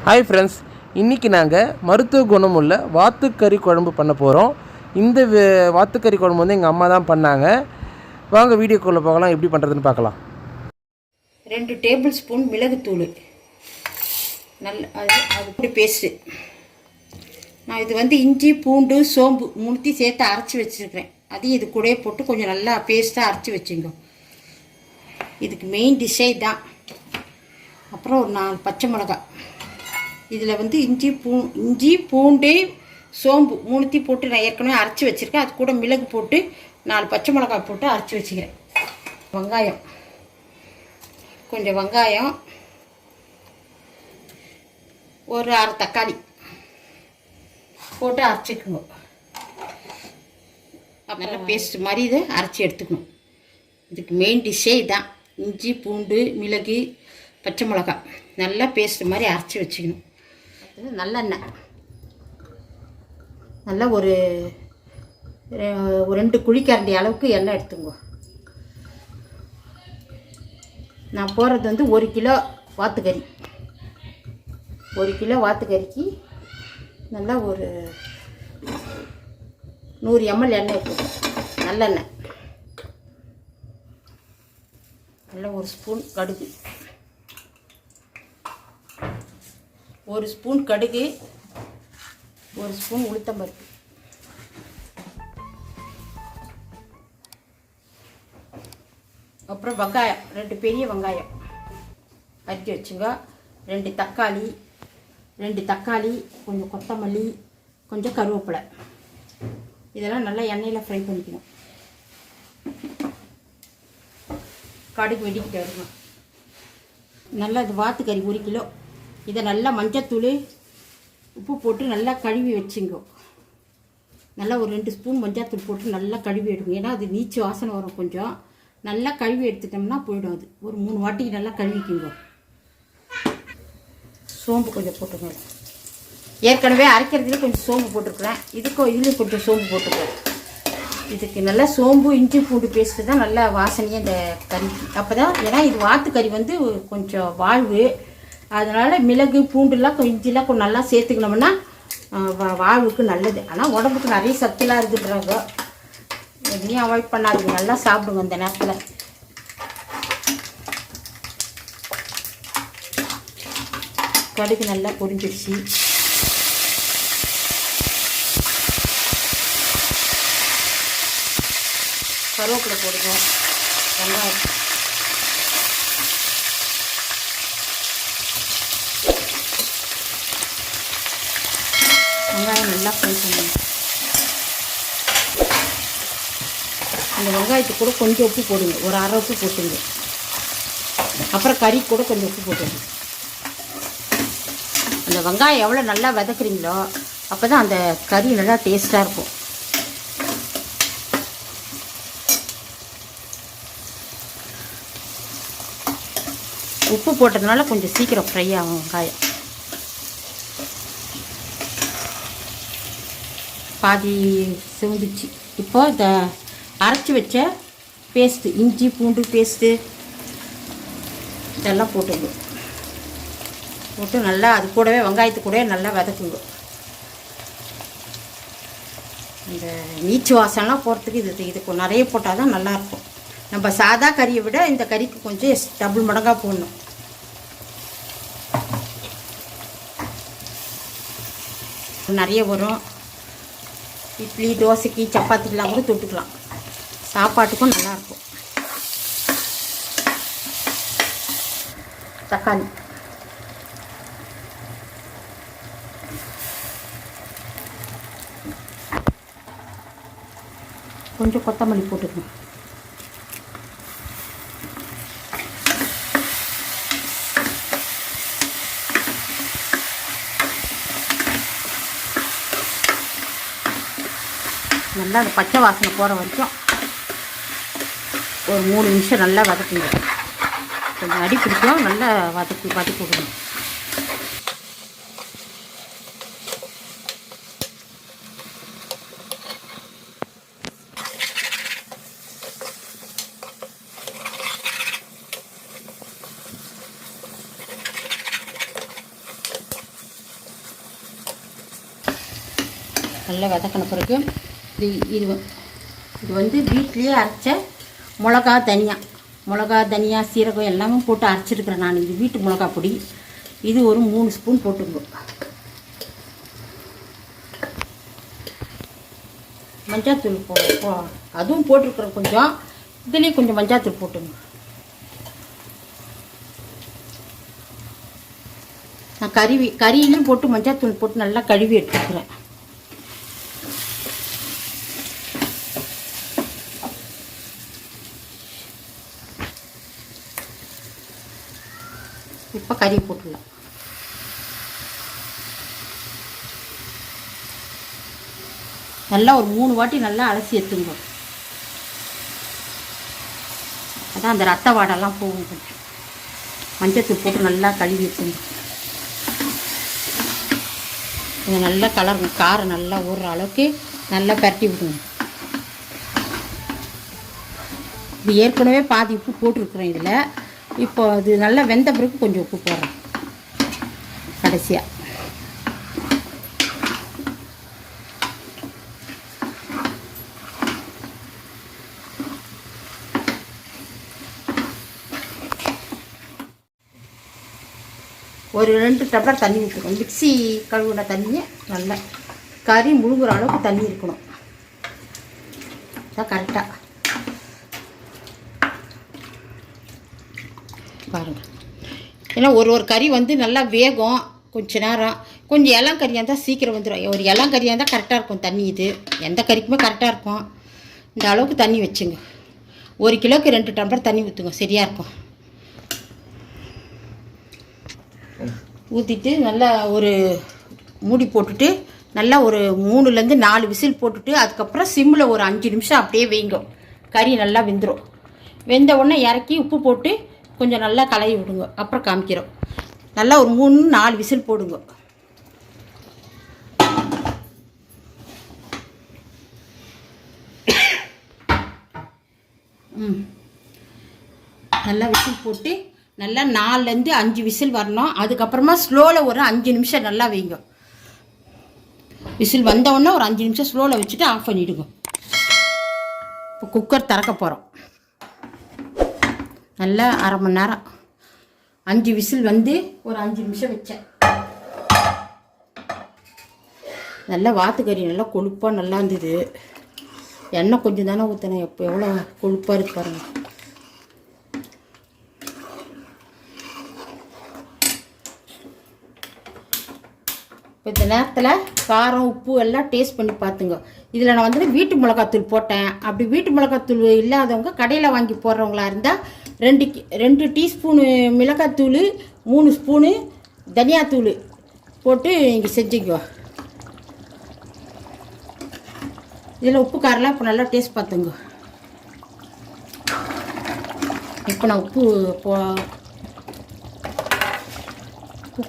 Hi friends, இன்றைக்கி நாங்கள் மருத்துவ குணமுள்ள வாத்துக்கறி குழம்பு பண்ண போகிறோம். இந்த வாத்துக்கறி குழம்பு வந்து எங்கள் அம்மா தான் பண்ணாங்க. வாங்க வீடியோக்குள்ளே போகலாம், எப்படி பண்ணுறதுன்னு பார்க்கலாம். 2 டேபிள் ஸ்பூன் மிளகுத்தூள், அது பேஸ்ட்டு. நான் இது வந்து இஞ்சி பூண்டு சோம்பு மூணுத்தையும் சேர்த்து அரைச்சி வச்சுருக்கிறேன். அதையும் இது கூட போட்டு கொஞ்சம் நல்லா பேஸ்ட்டாக அரைச்சி வச்சுங்க. இதுக்கு மெயின் டிஷ்ஷே தான். அப்புறம் ஒரு 4 பச்சை மிளகாய். இதில் வந்து இஞ்சி பூண்டு சோம்பு மூணுத்தையும் போட்டு நான் ஏற்கனவே அரைச்சி வச்சுருக்கேன். அது கூட மிளகு போட்டு 4 பச்சை மிளகாய் போட்டு அரைச்சி வச்சுக்கிறேன். வெங்காயம், கொஞ்சம் வெங்காயம், ஒரு 1/2 தக்காளி போட்டு அரைச்சிக்கணும். நல்லா பேஸ்ட் மாதிரி இதை அரைச்சி எடுத்துக்கணும். இதுக்கு மெயின் டிஷ்ஷே இதுதான். இஞ்சி பூண்டு மிளகு பச்சை மிளகாய் நல்லா பேஸ்ட் மாதிரி அரைச்சி வச்சுக்கணும். நல்லெண்ணெய் நல்லா ஒரு 2 குழிக்கரண்டி அளவுக்கு எண்ணெய் எடுத்துங்க. நான் போடுறது வந்து 1 கிலோ வாத்துக்கறி. 1 கிலோ வாத்துக்கறிக்கு நல்லா ஒரு 100 ml எண்ணெய் எடுத்துக்கணும். நல்லெண்ணெய். நல்லா 1 ஸ்பூன் கடுகு, 1 ஸ்பூன் கடுகு, 1 ஸ்பூன் உளுத்தம்பருப்பு, அப்புறம் வெங்காயம் 2 பெரிய வெங்காயம் அரிஞ்சு வச்சுங்க. 2 தக்காளி, கொஞ்சம் கொத்தமல்லி, கொஞ்சம் கருவேப்பிலை. இதெல்லாம் நல்லா எண்ணெயில் ஃப்ரை பண்ணிக்கணும். கடுகு வெடிக்கிட்டு வரணும். நல்லா இது வாத்துக்கறி 1 கிலோ. இதை நல்லா மஞ்சத்தூள் உப்பு போட்டு நல்லா கழுவி வச்சுங்க. நல்லா ஒரு 2 ஸ்பூன் மஞ்சத்தூள் போட்டு நல்லா கழுவி எடுங்க. ஏன்னா அது நீச்சு வாசனை வரும். கொஞ்சம் நல்லா கழுவி எடுத்துட்டோம்னா போயிடும். அது ஒரு 3 வாட்டிக்கு நல்லா கழுவிக்குங்க. சோம்பு கொஞ்சம் போட்டுக்கோங்க. ஏற்கனவே அரைக்கிறதுல கொஞ்சம் சோம்பு போட்டிருக்கிறேன். இதுலேயும் கொஞ்சம் சோம்பு போட்டுக்கிறேன். இதுக்கு நல்லா சோம்பு இஞ்சி பூண்டு பேஸ்ட்டு தான் நல்லா வாசனையாக இந்த கறிக்கு. அப்போ தான், ஏன்னா இது வாத்துக்கறி வந்து கொஞ்சம் வாழ்வு. அதனால் மிளகு பூண்டுலாம் இஞ்சிலாம் கொஞ்சம் நல்லா சேர்த்துக்கணும்னா வாழ்வுக்கு நல்லது. ஆனால் உடம்புக்கு நிறைய சத்துலாம் இருக்குன்றாங்க. எதையும் அவாய்ட் பண்ணாதீங்க, நல்லா சாப்பிடுங்க இந்த நேரத்தில். கடுகு நல்லா பொரிஞ்சிடுச்சு. கருவேப்பிலை போடுங்க. வெங்காயம் நல்லா ஃப்ரை பண்ணுங்க. அந்த வெங்காயத்துக்கு கூட கொஞ்சம் உப்பு போடுங்க. ஒரு 1/2 உப்பு போட்டுங்க. அப்புறம் கறி கூட கொஞ்சம் உப்பு போட்டுங்க. அந்த வெங்காயம் எவ்வளோ நல்லா வதக்குறீங்களோ அப்போ தான் அந்த கறி நல்லா டேஸ்ட்டாக இருக்கும். உப்பு போட்டதுனால கொஞ்சம் சீக்கிரம் ஃப்ரை ஆகும் வெங்காயம். பாதி செவந்துச்சு. இப்போ இந்த அரைச்சி வச்ச பேஸ்ட்டு, இஞ்சி பூண்டு பேஸ்ட்டு இதெல்லாம் போட்டு நல்லா அது கூடவே வெங்காயத்து கூட நல்லா வதக்குங்க. இந்த நீச்சு வாசம்லாம் போகிறதுக்கு இதுக்கு நிறைய போட்டால் தான் நல்லாயிருக்கும். நம்ம சாதா கறியை விட இந்த கறிக்கு கொஞ்சம் டபுள் மடங்காக போடணும். நிறைய வரும். இட்லி தோசைக்கு சப்பாத்திக்கெலாம் கூட தொட்டுக்கலாம். சாப்பாட்டுக்கும் நல்லாயிருக்கும். தக்காளி, கொஞ்சம் கொத்தமல்லி போட்டுக்கணும். நல்லா அந்த பச்சை வாசனை போகிற வரைக்கும் ஒரு 3 நிமிஷம் நல்லா வதக்குங்க. கொஞ்சம் அடி பிடிக்கும். நல்லா வதக்கி விடணும். நல்லா வதக்கின பிறகு இது இது இது வந்து வீட்லேயே அரைச்ச மிளகா தனியா சீரகம் எல்லாமே போட்டு அரைச்சிருக்கிறேன் நான். இது வீட்டு மிளகா பொடி. இது ஒரு 3 ஸ்பூன் போட்டுங்க. மஞ்சாத்தூள் அதுவும் போட்டிருக்கிறேன் கொஞ்சம். இதுலேயும் கொஞ்சம் மஞ்சாத்தூள் போட்டுங்க. நான் கறியிலையும் போட்டு மஞ்சாத்தூள் போட்டு நல்லா கழுவி எடுத்துக்கிறேன். இப்போ கறி போட்டுடலாம். நல்லா ஒரு 3 வாட்டி நல்லா அலசி எடுத்துங்க. அதான் அந்த ரத்த வாடெல்லாம் போகும். மஞ்சத்தூள் போட்டு நல்லா கழுவி எடுத்துங்க. இது நல்லா கலருங்க. காரம் நல்லா ஊறுற அளவுக்கு நல்லா பரட்டி விடுங்க. இது ஏற்கனவே பாதி உப்பு போட்டிருக்குறேன் இதில். இப்போ அது நல்லா வெந்த பிறகு கொஞ்சம் உப்பு போடுறேன் கடைசியாக. ஒரு 2 டம்ளர் தண்ணி ஊற்றிக்கணும். மிக்ஸி கழுவுன தண்ணியை நல்லா கறி முழுங்குற அளவுக்கு தண்ணி இருக்கணும். அதான் கரெக்டாக பாருங்கள். ஏன்னா ஒரு கறி வந்து நல்லா வேகும் கொஞ்ச நேரம். கொஞ்சம் இளங்கறியாக இருந்தால் சீக்கிரம் வந்துடும். ஒரு இளங்கறியாக இருந்தால் கரெக்டாக இருக்கும் தண்ணி. இது எந்த கறிக்குமே கரெக்டாக இருக்கும். இந்த அளவுக்கு தண்ணி வச்சுங்க. 1 கிலோவுக்கு 2 டம்ளர் தண்ணி ஊற்றுங்க, சரியாக இருக்கும். ஊற்றிட்டு நல்லா ஒரு மூடி போட்டுட்டு நல்லா ஒரு 3லேருந்து 4 விசில் போட்டுட்டு அதுக்கப்புறம் சிம்மில் ஒரு 5 நிமிஷம் அப்படியே வைங்க. கறி நல்லா வெந்துடும். வெந்த உடனே இறக்கி உப்பு போட்டு கொஞ்சம் நல்லா கலவி விடுங்க. அப்புறம் காமிக்கிறோம். நல்லா ஒரு 3-4 விசில் போடுங்க. நல்லா விசில் போட்டு நல்லா 4லேருந்து 5 விசில் வரணும். அதுக்கப்புறமா ஸ்லோவில் ஒரு 5 நிமிஷம் நல்லா வைங்க. விசில் வந்தவுடனே ஒரு 5 நிமிஷம் ஸ்லோவில் வச்சுட்டு ஆஃப் பண்ணிவிடுங்க. இப்போ குக்கர் திறக்க போகிறோம். நல்லா 1/2 மணி நேரம் 5 விசில் வந்து ஒரு 5 நிமிஷம் வச்சேன். நல்லா வாத்துக்கறி நல்லா கொழுப்பாக நல்லா இருந்தது. எண்ணெய் கொஞ்சம் தானே ஊற்றினேன். எப்போ எவ்வளோ கொழுப்பாக இருக்கு பாருங்கள். இப்போ இந்த நேரத்தில் காரம் உப்பு எல்லாம் டேஸ்ட் பண்ணி பார்த்துங்க. இதில் நான் வந்து வீட்டு மிளகாத்தூள் போட்டேன். அப்படி வீட்டு மிளகாத்தூள் இல்லாதவங்க கடையில் வாங்கி போடுறவங்களா இருந்தால் 2 டீஸ்பூனு மிளகாத்தூள், 3 ஸ்பூனு தனியாத்தூள் போட்டு இங்கே செஞ்சுக்கோ. இதில் உப்பு காரெலாம் இப்போ நல்லா டேஸ்ட் பார்த்துங்க. இப்போ நான் உப்பு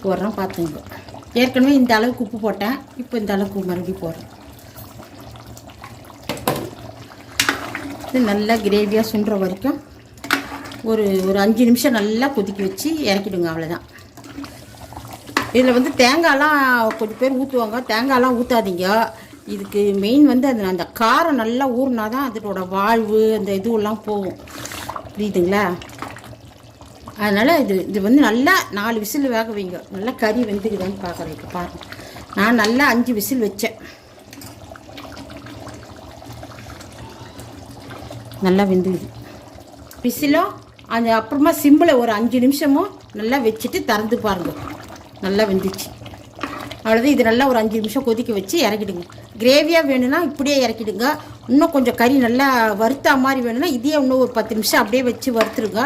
போடுறேன் பார்த்துங்க. ஏற்கனவே இந்த அளவுக்கு உப்பு போட்டேன். இப்போ இந்த அளவுக்கு மறுபடியும் போடுறேன். இது நல்லா கிரேவியாக சுண்டுற வரைக்கும் ஒரு 5 நிமிஷம் நல்லா கொதிக்க வச்சு இறக்கிடுங்க. அவ்வளோதான். இதில் வந்து தேங்காயெலாம் கொஞ்சம் பேர் ஊற்றுவாங்க. தேங்காயெலாம் ஊற்றாதீங்க. இதுக்கு மெயின் வந்து அந்த காரம் நல்லா ஊறினா தான் அதோட வாழ்வு அந்த இதுவெல்லாம் போகும். புரியுதுங்களா? அதனால் இது வந்து நல்லா 4 விசில் வேக வைங்க. நல்லா கறி வெந்துக்குதான்னு பார்க்குறேன். இப்போ பாருங்கள், நான் நல்லா 5 விசில் வச்சேன். நல்லா வெந்துக்குது விசிலும். அந்த அப்புறமா சிம்பில் ஒரு 5 நிமிஷமும் நல்லா வச்சுட்டு திறந்து பாருங்கள். நல்லா வெந்துச்சு. அவ்வளோதான். இது நல்லா ஒரு 5 நிமிஷம் கொதிக்க வச்சு இறக்கிடுங்க. கிரேவியாக வேணும்னா இப்படியே இறக்கிடுங்க. இன்னும் கொஞ்சம் கறி நல்லா வறுத்தா மாதிரி வேணும்னா இதையே இன்னும் ஒரு 10 நிமிஷம் அப்படியே வச்சு வறுத்துருங்க.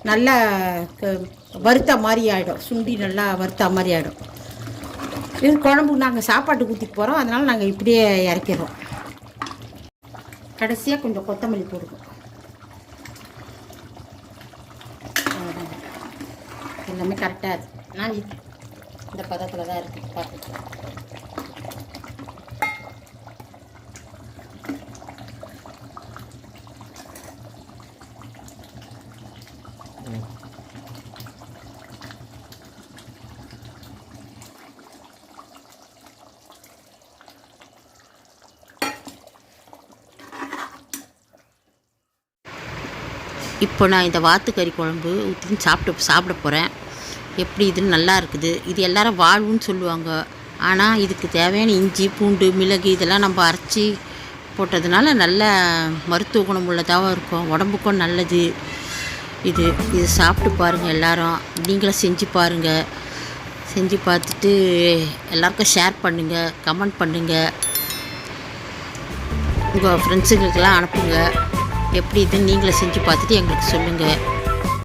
நல்லா வறுத்தா மாதிரி ஆகிடும். சுண்டி நல்லா வறுத்தா மாதிரி ஆகிடும். இது குழம்புக்கு நாங்கள் சாப்பாட்டுக்கு ஊற்றிட்டு போகிறோம். அதனால் நாங்கள் இப்படியே இறக்கிடுறோம். கடைசியாக கொஞ்சம் கொத்தமல்லி போடுவோம். எல்லாமே கரெக்டாக இருக்குது. நான் இந்த பதத்தில் தான் இருக்குது. பார்த்துக்கலாம். இப்போ நான் இந்த வாத்துக்கறி குழம்பு ஊற்றி சாப்பிட போகிறேன். எப்படி இதுன்னு நல்லா இருக்குது. இது எல்லாரும் வாழ்வுன்னு சொல்லுவாங்க. ஆனால் இதுக்கு தேவையான இஞ்சி, பூண்டு, மிளகு இதெல்லாம் நம்ம அரைச்சி போட்டதுனால நல்ல மருத்துவ குணம் உள்ளதாகவும் இருக்கும். உடம்புக்கும் நல்லது. இது சாப்பிட்டு பாருங்கள் எல்லாரும். நீங்களும் செஞ்சு பாருங்கள். செஞ்சு பார்த்துட்டு எல்லாருக்கும் ஷேர் பண்ணுங்கள், கமெண்ட் பண்ணுங்கள், உங்கள் ஃப்ரெண்ட்ஸுங்களுக்கெல்லாம் அனுப்புங்க. எப்படி இதுன்னு நீங்களே செஞ்சு பார்த்துட்டு எங்களுக்கு சொல்லுங்கள்.